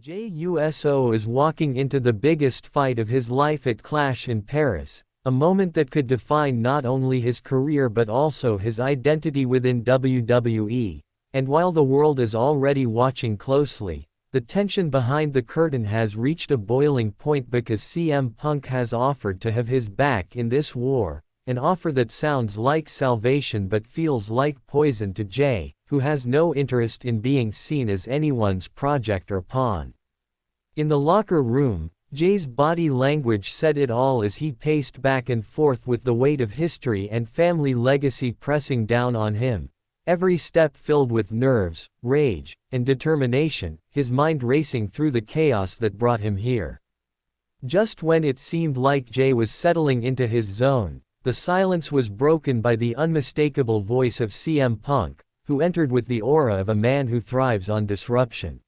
Jey Uso is walking into the biggest fight of his life at Clash in Paris, a moment that could define not only his career but also his identity within WWE, and while the world is already watching closely, the tension behind the curtain has reached a boiling point because CM Punk has offered to have his back in this war, an offer that sounds like salvation but feels like poison to Jey, who has no interest in being seen as anyone's project or pawn. In the locker room, Jey's body language said it all as he paced back and forth with the weight of history and family legacy pressing down on him, every step filled with nerves, rage, and determination, his mind racing through the chaos that brought him here. Just when it seemed like Jey was settling into his zone, the silence was broken by the unmistakable voice of CM Punk, who entered with the aura of a man who thrives on disruption.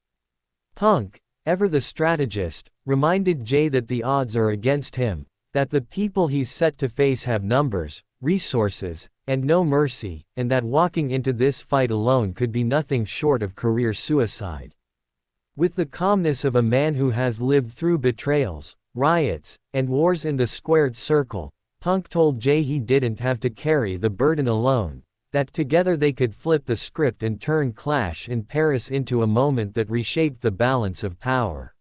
Punk, ever the strategist, reminded Jey that the odds are against him, that the people he's set to face have numbers, resources, and no mercy, and that walking into this fight alone could be nothing short of career suicide. With the calmness of a man who has lived through betrayals, riots, and wars in the squared circle, Punk told Jey he didn't have to carry the burden alone, that together they could flip the script and turn Clash in Paris into a moment that reshaped the balance of power.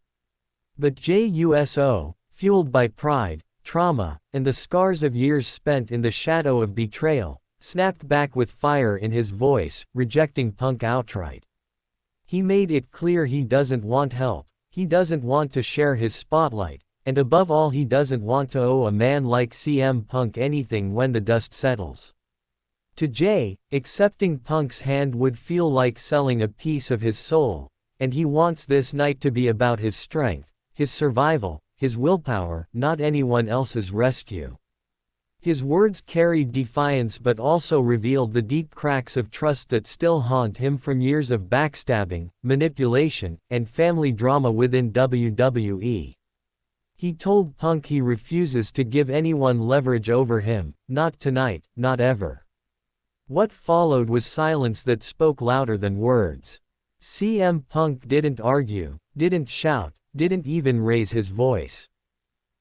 But Jey Uso, fueled by pride, trauma, and the scars of years spent in the shadow of betrayal, snapped back with fire in his voice, rejecting Punk outright. He made it clear he doesn't want help, he doesn't want to share his spotlight, and above all he doesn't want to owe a man like CM Punk anything when the dust settles. To Jey, accepting Punk's hand would feel like selling a piece of his soul, and he wants this night to be about his strength, his survival, his willpower, not anyone else's rescue. His words carried defiance but also revealed the deep cracks of trust that still haunt him from years of backstabbing, manipulation, and family drama within WWE. He told Punk he refuses to give anyone leverage over him, not tonight, not ever. What followed was silence that spoke louder than words. CM Punk didn't argue, didn't shout, didn't even raise his voice.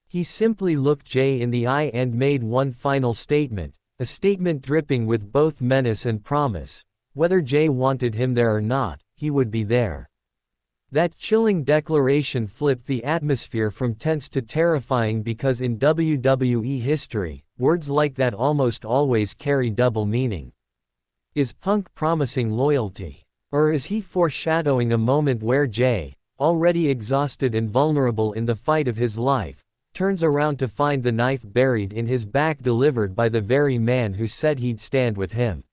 He simply looked Jey in the eye and made one final statement, a statement dripping with both menace and promise. Whether Jey wanted him there or not, he would be there. That chilling declaration flipped the atmosphere from tense to terrifying because in WWE history, words like that almost always carry double meaning. Is Punk promising loyalty? Or is he foreshadowing a moment where Jey, already exhausted and vulnerable in the fight of his life, turns around to find the knife buried in his back delivered by the very man who said he'd stand with him?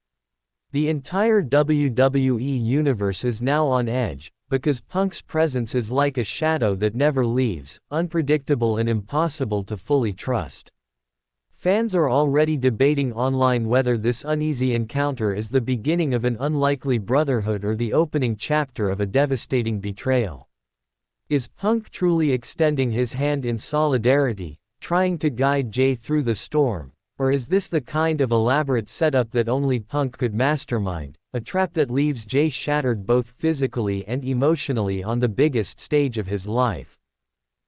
The entire WWE universe is now on edge, because Punk's presence is like a shadow that never leaves, unpredictable and impossible to fully trust. Fans are already debating online whether this uneasy encounter is the beginning of an unlikely brotherhood or the opening chapter of a devastating betrayal. Is Punk truly extending his hand in solidarity, trying to guide Jey through the storm, or is this the kind of elaborate setup that only Punk could mastermind, a trap that leaves Jey shattered both physically and emotionally on the biggest stage of his life?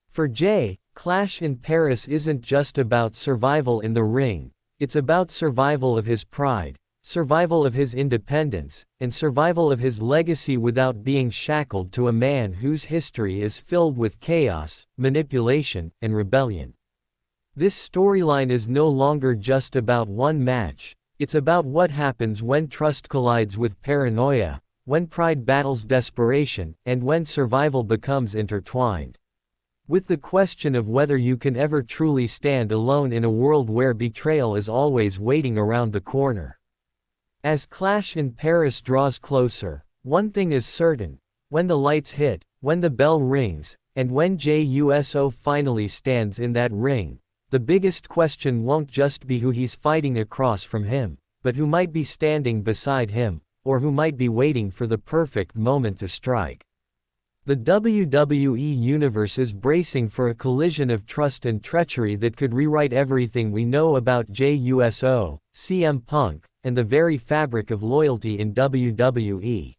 For Jey, Clash in Paris isn't just about survival in the ring, it's about survival of his pride, survival of his independence, and survival of his legacy without being shackled to a man whose history is filled with chaos, manipulation, and rebellion. This storyline is no longer just about one match, it's about what happens when trust collides with paranoia, when pride battles desperation, and when survival becomes intertwined with the question of whether you can ever truly stand alone in a world where betrayal is always waiting around the corner. As Clash in Paris draws closer, one thing is certain: when the lights hit, when the bell rings, and when Jey Uso finally stands in that ring, the biggest question won't just be who he's fighting across from him, but who might be standing beside him, or who might be waiting for the perfect moment to strike. The WWE Universe is bracing for a collision of trust and treachery that could rewrite everything we know about Jey Uso, CM Punk, and the very fabric of loyalty in WWE.